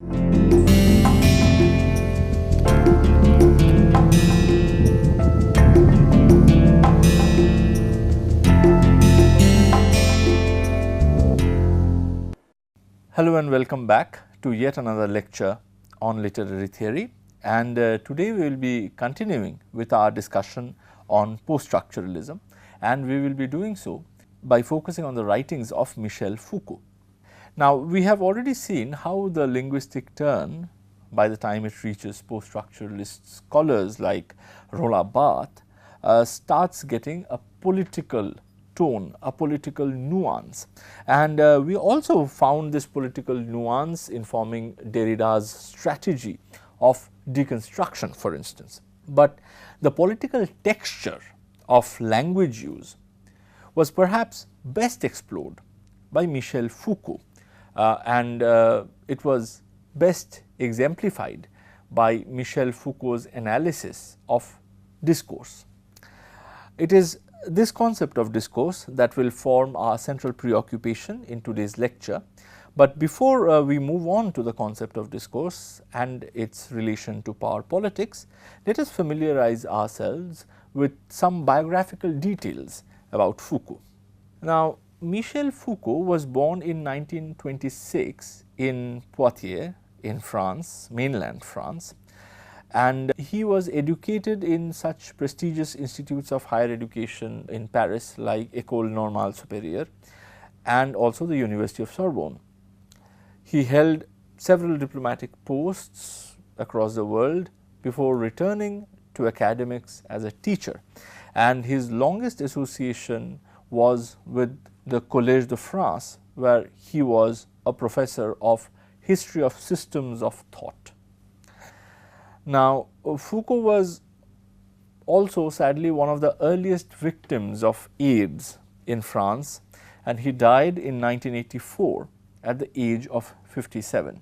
Hello and welcome back to yet another lecture on literary theory, and today we will be continuing with our discussion on post-structuralism, and we will be doing so by focusing on the writings of Michel Foucault. Now, we have already seen how the linguistic turn, by the time it reaches post-structuralist scholars like Roland Barthes, starts getting a political tone, a political nuance, and we also found this political nuance informing Derrida's strategy of deconstruction, for instance. But the political texture of language use was perhaps best explored by Michel Foucault, and it was best exemplified by Michel Foucault's analysis of discourse. It is this concept of discourse that will form our central preoccupation in today's lecture. But before we move on to the concept of discourse and its relation to power politics, let us familiarize ourselves with some biographical details about Foucault. Now, Michel Foucault was born in 1926 in Poitiers in France, mainland France, and he was educated in such prestigious institutes of higher education in Paris like École Normale Supérieure and also the University of Sorbonne. He held several diplomatic posts across the world before returning to academics as a teacher, and his longest association was with the Collège de France, where he was a professor of history of systems of thought. Now, Foucault was also sadly one of the earliest victims of AIDS in France, and he died in 1984 at the age of 57.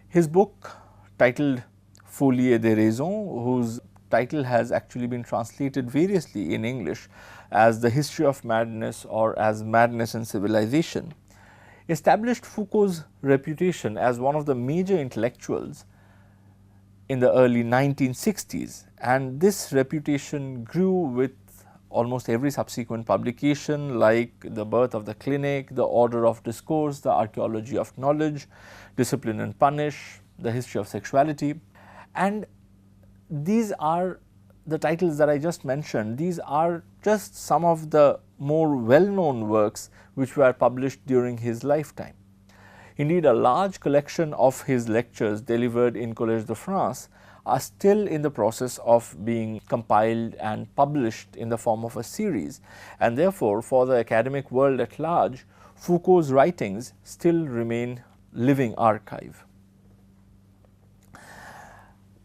His book, titled Folie et Déraison, whose title has actually been translated variously in English as The History of Madness or as Madness and Civilization, established Foucault's reputation as one of the major intellectuals in the early 1960s, and this reputation grew with almost every subsequent publication like The Birth of the Clinic, The Order of Discourse, The Archaeology of Knowledge, Discipline and Punish, The History of Sexuality. And these are the titles that I just mentioned. These are just some of the more well-known works which were published during his lifetime. Indeed, a large collection of his lectures delivered in Collège de France are still in the process of being compiled and published in the form of a series, and therefore for the academic world at large, Foucault's writings still remain living archive.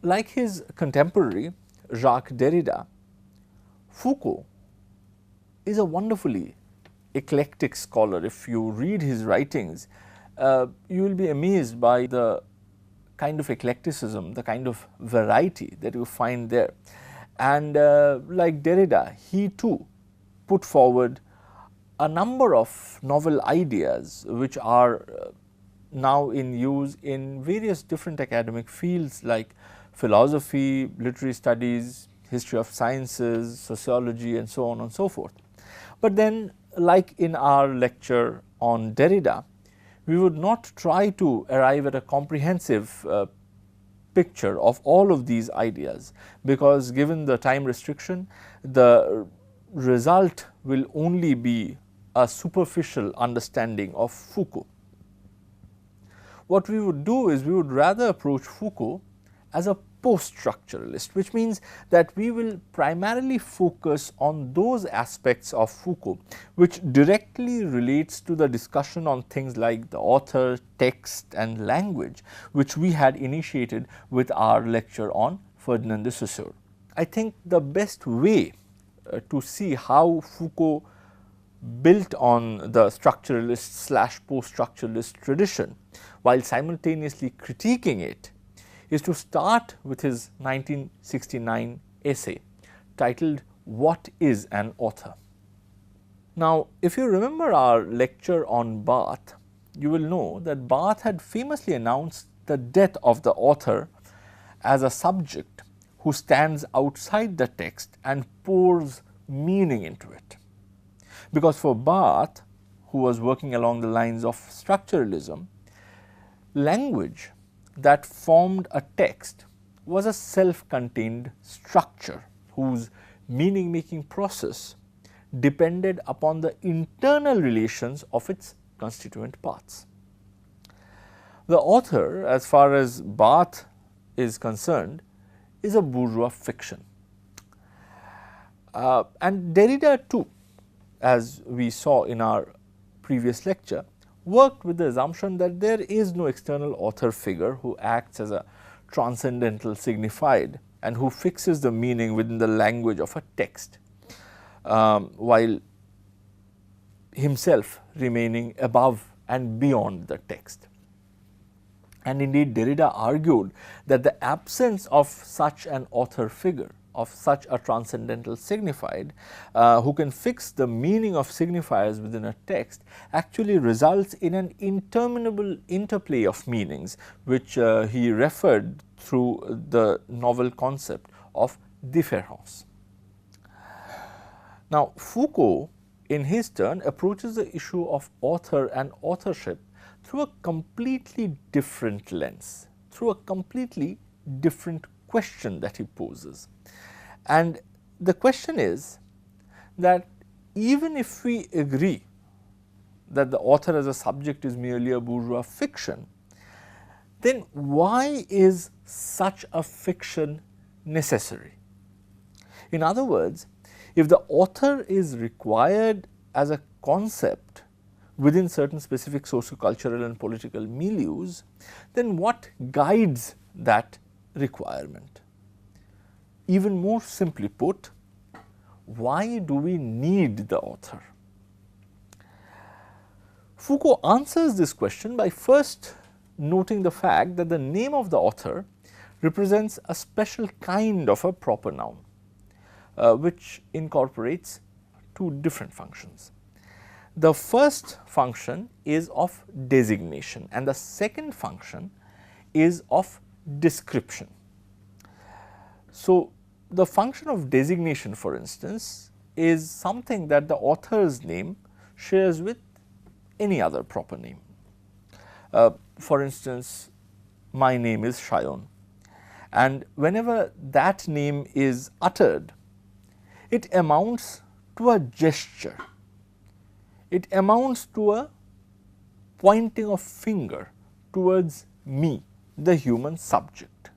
Like his contemporary Jacques Derrida, Foucault is a wonderfully eclectic scholar. If you read his writings, you will be amazed by the kind of eclecticism, the kind of variety that you find there. And like Derrida, he too put forward a number of novel ideas which are now in use in various different academic fields like philosophy, literary studies, history of sciences, sociology, and so on and so forth. But then, like in our lecture on Derrida, we would not try to arrive at a comprehensive picture of all of these ideas, because given the time restriction, the result will only be a superficial understanding of Foucault. What we would do is we would rather approach Foucault as a post-structuralist, which means that we will primarily focus on those aspects of Foucault which directly relates to the discussion on things like the author, text and language, which we had initiated with our lecture on Ferdinand de Saussure. I think the best way to see how Foucault built on the structuralist / post-structuralist tradition while simultaneously critiquing it is to start with his 1969 essay titled "What is an Author?" Now, if you remember our lecture on Barthes, you will know that Barthes had famously announced the death of the author as a subject who stands outside the text and pours meaning into it. Because for Barthes, who was working along the lines of structuralism, language that formed a text was a self-contained structure whose meaning-making process depended upon the internal relations of its constituent parts. The author, as far as Barthes is concerned, is a bourgeois fiction. And Derrida too, as we saw in our previous lecture, worked with the assumption that there is no external author figure who acts as a transcendental signified and who fixes the meaning within the language of a text, while himself remaining above and beyond the text. And indeed, Derrida argued that the absence of such an author figure, of such a transcendental signified, who can fix the meaning of signifiers within a text, actually results in an interminable interplay of meanings, which he referred through the novel concept of différence. Now, Foucault, in his turn, approaches the issue of author and authorship through a completely different lens, through a completely different question that he poses. And the question is that even if we agree that the author as a subject is merely a bourgeois fiction, then why is such a fiction necessary? In other words, if the author is required as a concept within certain specific socio-cultural and political milieus, then what guides that requirement? Even more simply put, why do we need the author? Foucault answers this question by first noting the fact that the name of the author represents a special kind of a proper noun, which incorporates two different functions. The first function is of designation and the second function is of description. So, the function of designation, for instance, is something that the author's name shares with any other proper name. For instance, my name is Shayon, and whenever that name is uttered, it amounts to a gesture. It amounts to a pointing of finger towards me, the human subject,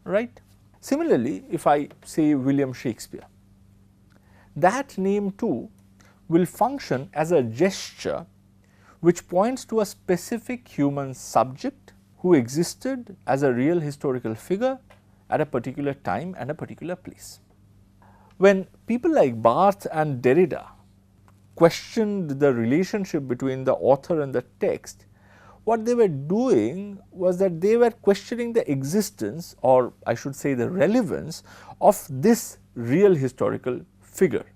right? Similarly, if I say William Shakespeare, that name too will function as a gesture which points to a specific human subject who existed as a real historical figure at a particular time and a particular place. When people like Barthes and Derrida questioned the relationship between the author and the text, what they were doing was that they were questioning the existence, or I should say the relevance, of this real historical figure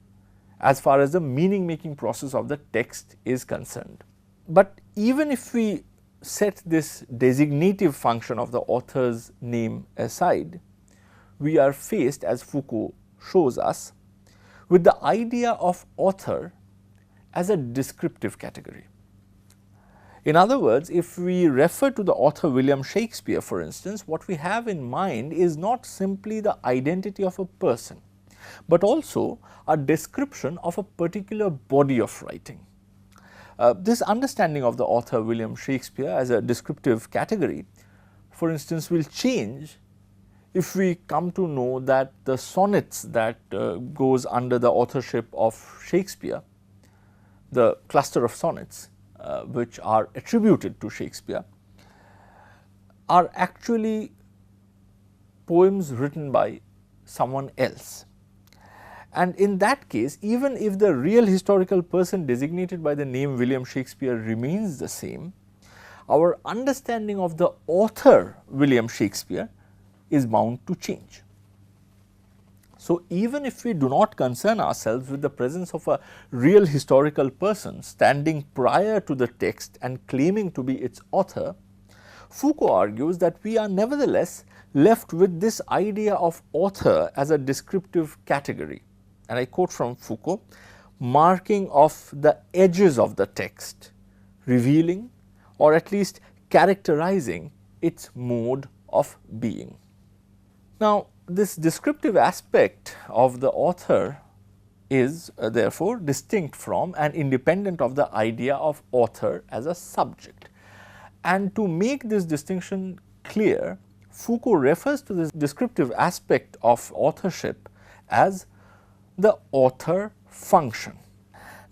as far as the meaning making process of the text is concerned. But even if we set this designative function of the author's name aside, we are faced, as Foucault shows us, with the idea of author as a descriptive category. In other words, if we refer to the author William Shakespeare, for instance, what we have in mind is not simply the identity of a person, but also a description of a particular body of writing. This understanding of the author William Shakespeare as a descriptive category, for instance, will change if we come to know that the sonnets that goes under the authorship of Shakespeare, the cluster of sonnets which are attributed to Shakespeare, are actually poems written by someone else. And in that case, even if the real historical person designated by the name William Shakespeare remains the same, our understanding of the author William Shakespeare is bound to change. So, even if we do not concern ourselves with the presence of a real historical person standing prior to the text and claiming to be its author, Foucault argues that we are nevertheless left with this idea of author as a descriptive category, and I quote from Foucault, marking off the edges of the text, revealing or at least characterizing its mode of being. Now, this descriptive aspect of the author is therefore distinct from and independent of the idea of author as a subject. And to make this distinction clear, Foucault refers to this descriptive aspect of authorship as the author function.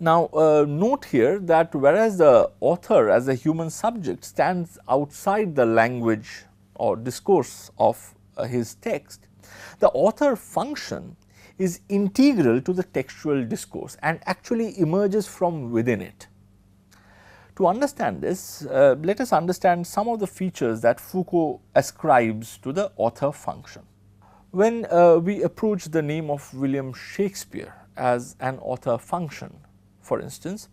Now, note here that whereas the author as a human subject stands outside the language or discourse of his text, the author function is integral to the textual discourse and actually emerges from within it. To understand this, let us understand some of the features that Foucault ascribes to the author function. When we approach the name of William Shakespeare as an author function, for instance,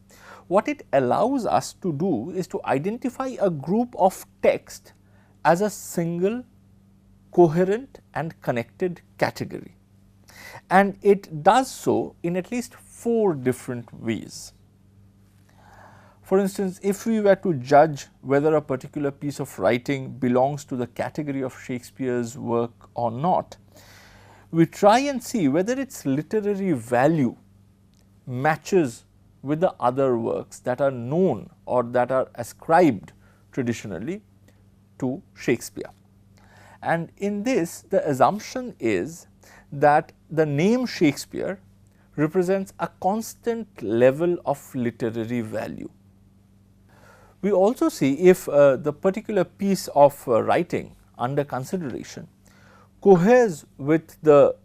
what it allows us to do is to identify a group of text as a single, coherent and connected category, and it does so in at least 4 different ways. For instance, if we were to judge whether a particular piece of writing belongs to the category of Shakespeare's work or not, we try and see whether its literary value matches with the other works that are known or that are ascribed traditionally to Shakespeare. And in this, the assumption is that the name Shakespeare represents a constant level of literary value. We also see if the particular piece of writing under consideration coheres with the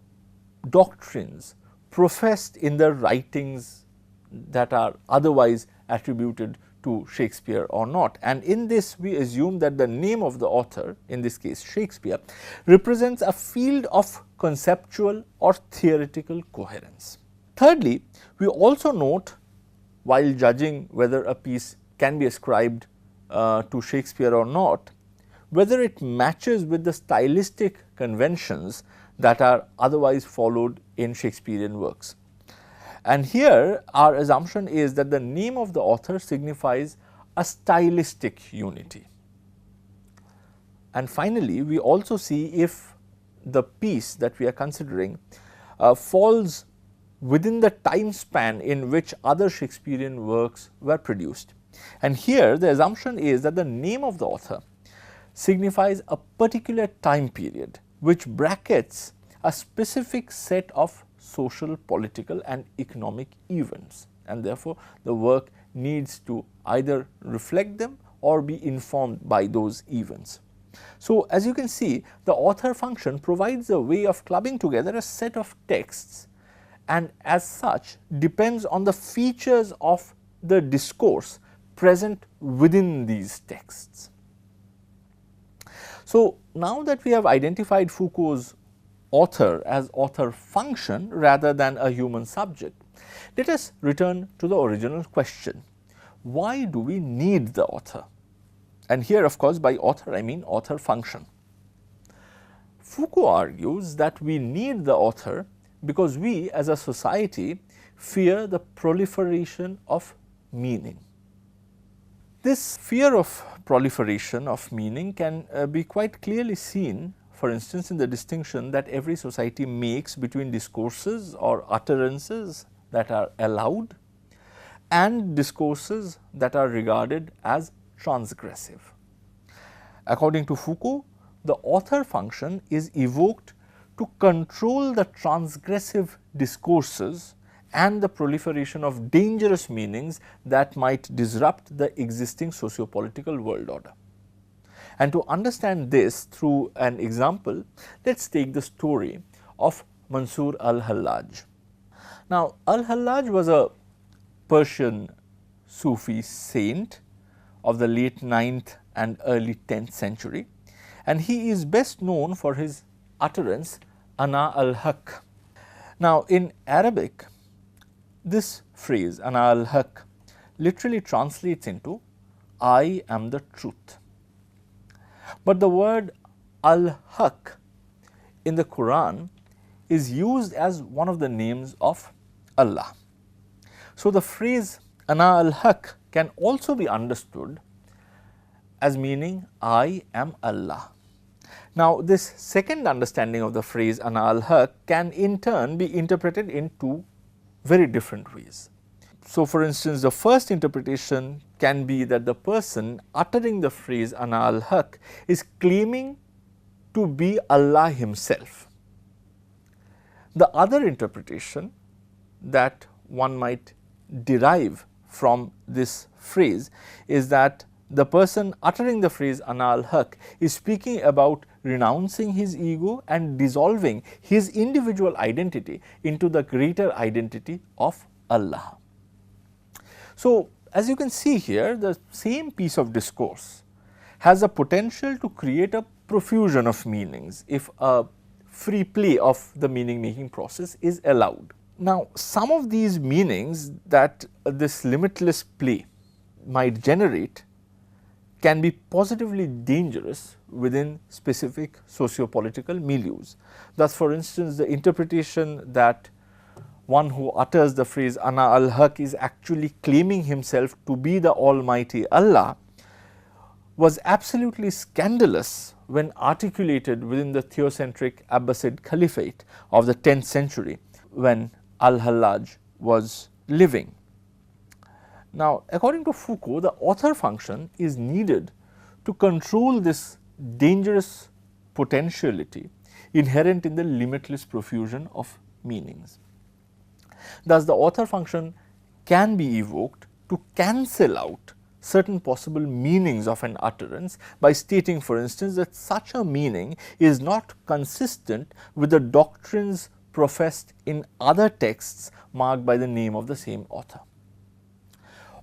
doctrines professed in the writings that are otherwise attributed to Shakespeare or not. And in this, we assume that the name of the author, in this case Shakespeare, represents a field of conceptual or theoretical coherence. Thirdly, we also note, while judging whether a piece can be ascribed to Shakespeare or not, whether it matches with the stylistic conventions that are otherwise followed in Shakespearean works. And here our assumption is that the name of the author signifies a stylistic unity. And finally, we also see if the piece that we are considering falls within the time span in which other Shakespearean works were produced. And here the assumption is that the name of the author signifies a particular time period which brackets a specific set of social, political and economic events, and therefore the work needs to either reflect them or be informed by those events. So, as you can see, the author function provides a way of clubbing together a set of texts, and as such depends on the features of the discourse present within these texts. So, now that we have identified Foucault's author as author function rather than a human subject, let us return to the original question: why do we need the author? And here, of course, by author I mean author function. Foucault argues that we need the author because we as a society fear the proliferation of meaning. This fear of proliferation of meaning can be quite clearly seen, for instance, in the distinction that every society makes between discourses or utterances that are allowed and discourses that are regarded as transgressive. According to Foucault, the author function is evoked to control the transgressive discourses and the proliferation of dangerous meanings that might disrupt the existing socio-political world order. And to understand this through an example, let us take the story of Mansur Al-Hallaj. Now, Al-Hallaj was a Persian Sufi saint of the late 9th and early 10th century, and he is best known for his utterance Ana al-Haq. Now, in Arabic, this phrase ana al-haq literally translates into I am the truth. But the word al-haq in the Quran is used as one of the names of Allah. So, the phrase ana al-haq can also be understood as meaning I am Allah. Now, this second understanding of the phrase ana al-haq can in turn be interpreted in two very different ways. So, for instance, the first interpretation can be that the person uttering the phrase ana al-haq is claiming to be Allah himself. The other interpretation that one might derive from this phrase is that the person uttering the phrase ana al-haq is speaking about renouncing his ego and dissolving his individual identity into the greater identity of Allah. So, as you can see here, the same piece of discourse has a potential to create a profusion of meanings if a free play of the meaning making process is allowed. Now, some of these meanings that this limitless play might generate can be positively dangerous within specific socio-political milieus. Thus, for instance, the interpretation that one who utters the phrase ana al-haq is actually claiming himself to be the Almighty Allah was absolutely scandalous when articulated within the theocentric Abbasid Caliphate of the 10th century when Al-Hallaj was living. Now, according to Foucault, the author function is needed to control this dangerous potentiality inherent in the limitless profusion of meanings. Thus, the author function can be evoked to cancel out certain possible meanings of an utterance by stating, for instance, that such a meaning is not consistent with the doctrines professed in other texts marked by the name of the same author.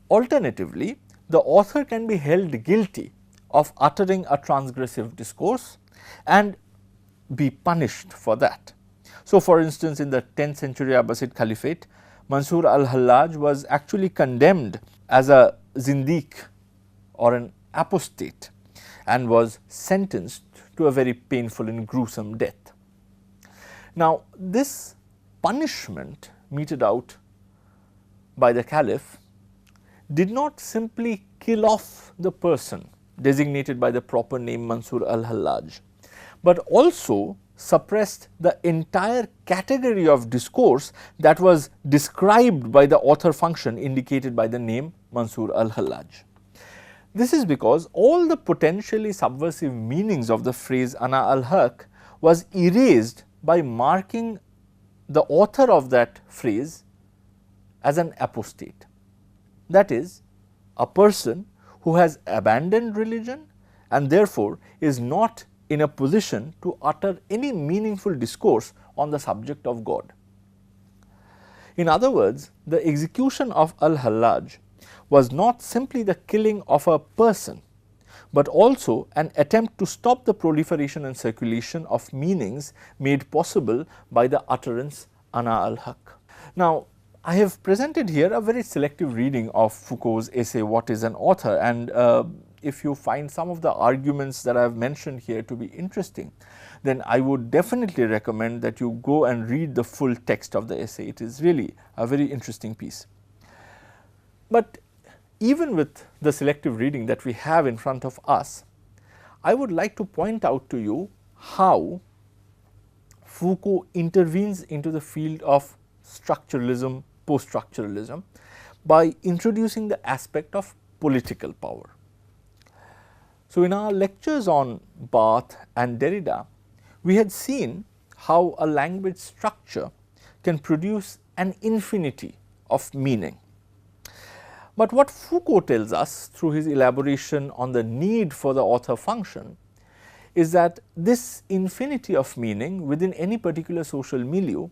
Alternatively, the author can be held guilty of uttering a transgressive discourse and be punished for that. So, for instance, in the 10th century Abbasid Caliphate, Mansur Al-Hallaj was actually condemned as a zindiq or an apostate and was sentenced to a very painful and gruesome death. Now, this punishment meted out by the Caliph did not simply kill off the person designated by the proper name Mansur Al-Hallaj, but also suppressed the entire category of discourse that was described by the author function indicated by the name Mansur Al-Hallaj. This is because all the potentially subversive meanings of the phrase ana al-haq was erased by marking the author of that phrase as an apostate. That is, a person who has abandoned religion and therefore is not in a position to utter any meaningful discourse on the subject of God. In other words, the execution of Al-Hallaj was not simply the killing of a person, but also an attempt to stop the proliferation and circulation of meanings made possible by the utterance ana al-haq. Now, I have presented here a very selective reading of Foucault's essay What is an Author, and if you find some of the arguments that I have mentioned here to be interesting, then I would definitely recommend that you go and read the full text of the essay. It is really a very interesting piece. But even with the selective reading that we have in front of us, I would like to point out to you how Foucault intervenes into the field of structuralism, post-structuralism by introducing the aspect of political power. So, in our lectures on Barthes and Derrida, we had seen how a language structure can produce an infinity of meaning. But what Foucault tells us through his elaboration on the need for the author function is that this infinity of meaning within any particular social milieu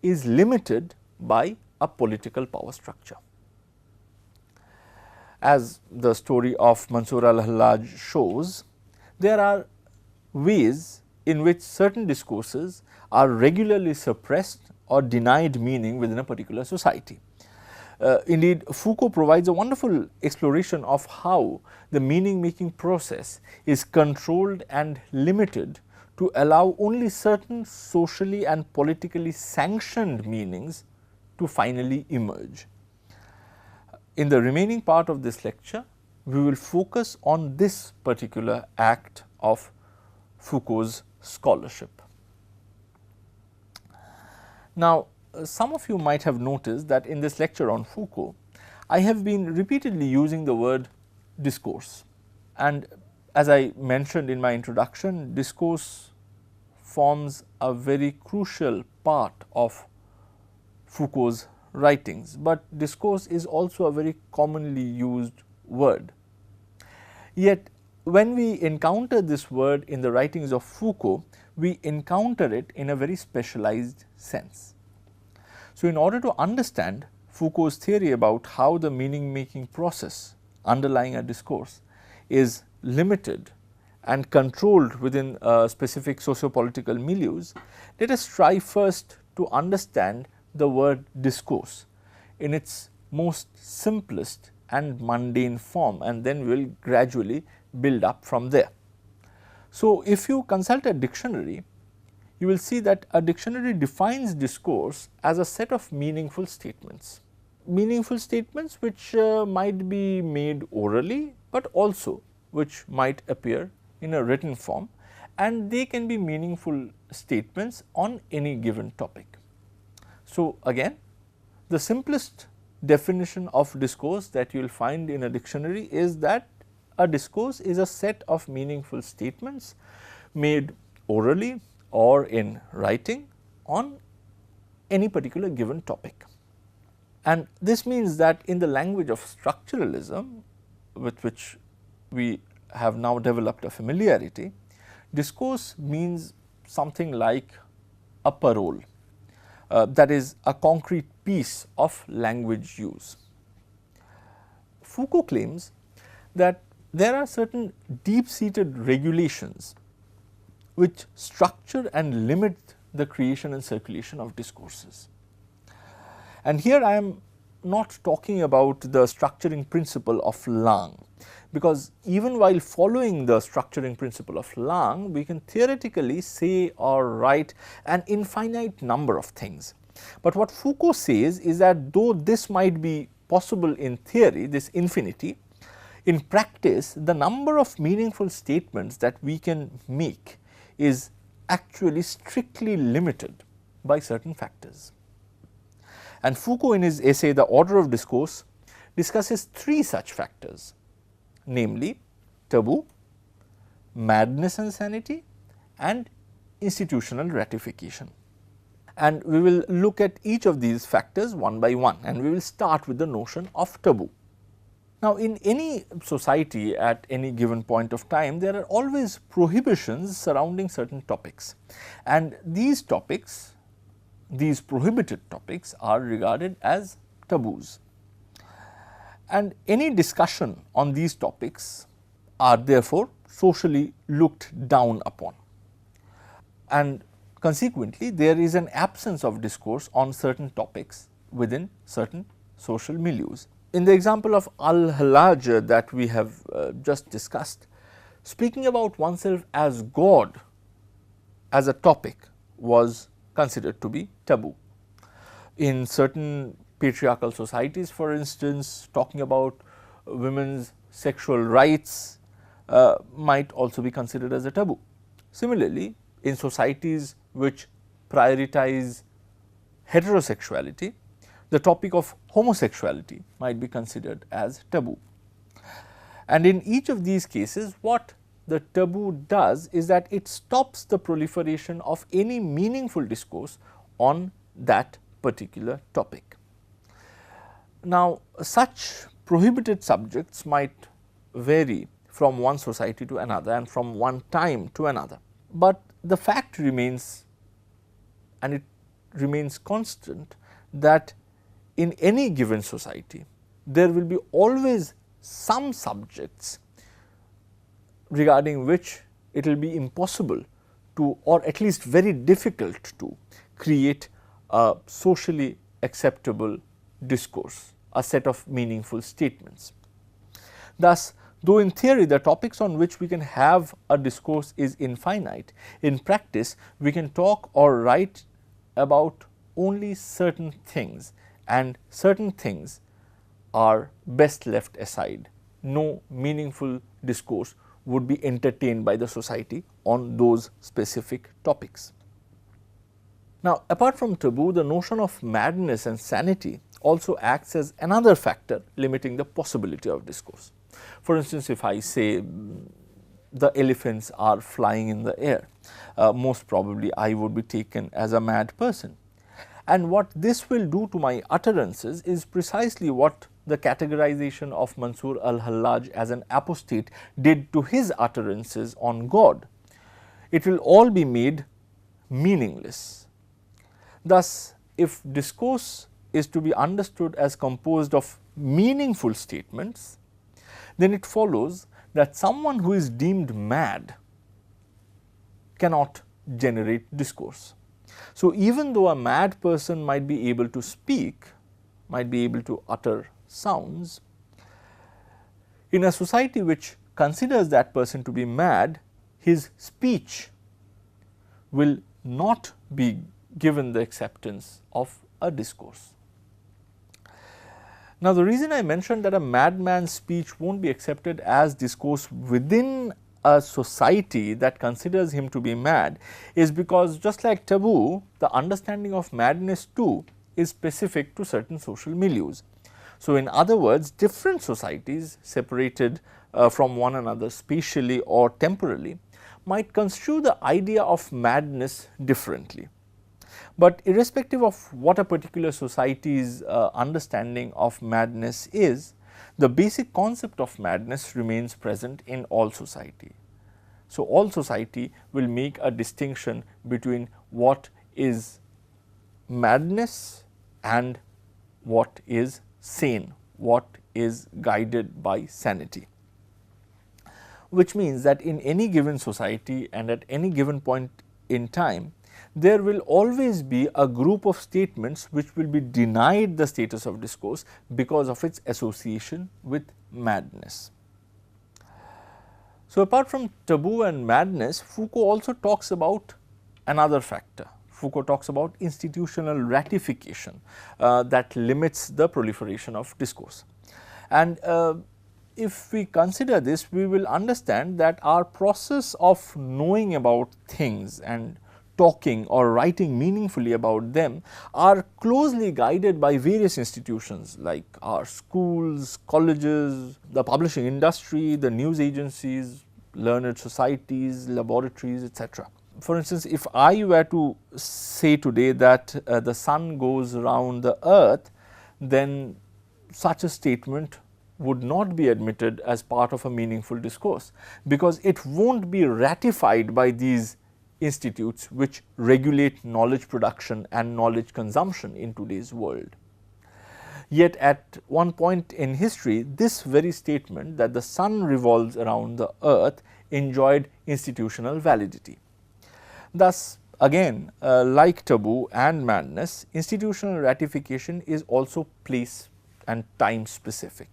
is limited by a political power structure. As the story of Mansur Al-Hallaj shows, there are ways in which certain discourses are regularly suppressed or denied meaning within a particular society. Indeed, Foucault provides a wonderful exploration of how the meaning making process is controlled and limited to allow only certain socially and politically sanctioned meanings to finally emerge. In the remaining part of this lecture, we will focus on this particular act of Foucault's scholarship. Now, some of you might have noticed that in this lecture on Foucault, I have been repeatedly using the word discourse, and as I mentioned in my introduction, discourse forms a very crucial part of Foucault's writings, but discourse is also a very commonly used word. Yet when we encounter this word in the writings of Foucault, we encounter it in a very specialized sense. So, in order to understand Foucault's theory about how the meaning making process underlying a discourse is limited and controlled within specific socio-political milieus, let us try first to understand the word discourse in its most simplest and mundane form, and then we will gradually build up from there. So, if you consult a dictionary, you will see that a dictionary defines discourse as a set of meaningful statements. Meaningful statements which might be made orally, but also which might appear in a written form, and they can be meaningful statements on any given topic. So, again, the simplest definition of discourse that you will find in a dictionary is that a discourse is a set of meaningful statements made orally or in writing on any particular given topic. And this means that in the language of structuralism, with which we have now developed a familiarity, discourse means something like a parole, that is a concrete piece of language use. Foucault claims that there are certain deep-seated regulations which structure and limit the creation and circulation of discourses. And here I am not talking about the structuring principle of langue, because even while following the structuring principle of langue, we can theoretically say or write an infinite number of things. But what Foucault says is that though this might be possible in theory, this infinity, in practice the number of meaningful statements that we can make is actually strictly limited by certain factors. And Foucault, in his essay The Order of Discourse, discusses three such factors, namely taboo, madness and sanity, and institutional ratification. And we will look at each of these factors one by one, and we will start with the notion of taboo. Now, in any society at any given point of time, there are always prohibitions surrounding certain topics, and these topics, these prohibited topics, are regarded as taboos. And any discussion on these topics are therefore socially looked down upon, and consequently there is an absence of discourse on certain topics within certain social milieus. In the example of Al-Hallaj that we have just discussed, speaking about oneself as God as a topic was considered to be taboo. In certain patriarchal societies, for instance, talking about women's sexual rights might also be considered as a taboo. Similarly, in societies which prioritize heterosexuality, the topic of homosexuality might be considered as taboo. And in each of these cases, what the taboo does is that it stops the proliferation of any meaningful discourse on that particular topic. Now, such prohibited subjects might vary from one society to another and from one time to another, but the fact remains, and it remains constant, that in any given society there will be always some subjects regarding which it will be impossible to, or at least very difficult to, create a socially acceptable discourse, a set of meaningful statements. Thus, though in theory the topics on which we can have a discourse is infinite, in practice we can talk or write about only certain things, and certain things are best left aside. No meaningful discourse would be entertained by the society on those specific topics. Now, apart from taboo, the notion of madness and sanity also acts as another factor limiting the possibility of discourse. For instance, if I say the elephants are flying in the air, most probably I would be taken as a mad person. And what this will do to my utterances is precisely what the categorization of Mansur Al-Hallaj as an apostate did to his utterances on God. It will all be made meaningless. Thus, if discourse is to be understood as composed of meaningful statements, then it follows that someone who is deemed mad cannot generate discourse. So, even though a mad person might be able to speak, might be able to utter sounds, in a society which considers that person to be mad, his speech will not be given the acceptance of a discourse. Now, the reason I mentioned that a madman's speech won't be accepted as discourse within a society that considers him to be mad is because, just like taboo, the understanding of madness too is specific to certain social milieus. So, in other words, different societies separated from one another spatially or temporally might construe the idea of madness differently. But irrespective of what a particular society's understanding of madness is, the basic concept of madness remains present in all society. So, all society will make a distinction between what is madness and what is sane, what is guided by sanity. Which means that in any given society and at any given point in time, there will always be a group of statements which will be denied the status of discourse because of its association with madness. So, apart from taboo and madness, Foucault also talks about another factor. Foucault talks about institutional ratification that limits the proliferation of discourse. And if we consider this, we will understand that our process of knowing about things and talking or writing meaningfully about them are closely guided by various institutions like our schools, colleges, the publishing industry, the news agencies, learned societies, laboratories, etc. For instance, if I were to say today that the sun goes around the earth, then such a statement would not be admitted as part of a meaningful discourse, because it won't be ratified by these institutes which regulate knowledge production and knowledge consumption in today's world. Yet at one point in history, this very statement that the sun revolves around the earth enjoyed institutional validity. Thus, again, like taboo and madness, institutional ratification is also place and time specific.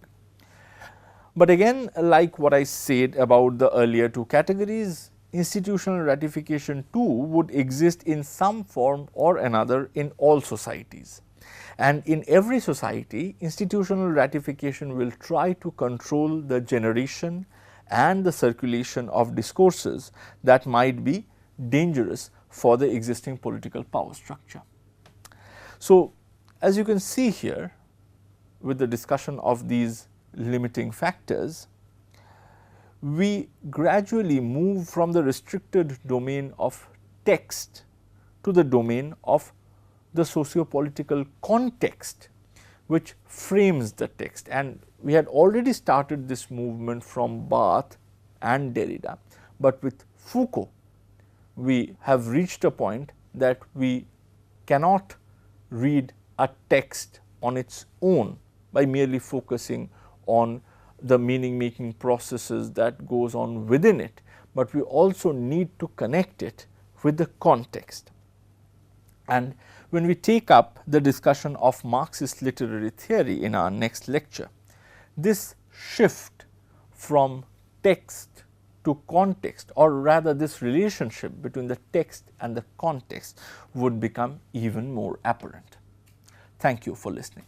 But again, like what I said about the earlier two categories, institutional ratification too would exist in some form or another in all societies. And in every society, institutional ratification will try to control the generation and the circulation of discourses that might be dangerous for the existing political power structure. So, as you can see here with the discussion of these limiting factors, we gradually move from the restricted domain of text to the domain of the socio-political context which frames the text. And we had already started this movement from Barthes and Derrida, but with Foucault we have reached a point that we cannot read a text on its own by merely focusing on the meaning making processes that goes on within it, but we also need to connect it with the context. And when we take up the discussion of Marxist literary theory in our next lecture, this shift from text to context, or rather this relationship between the text and the context, would become even more apparent. Thank you for listening.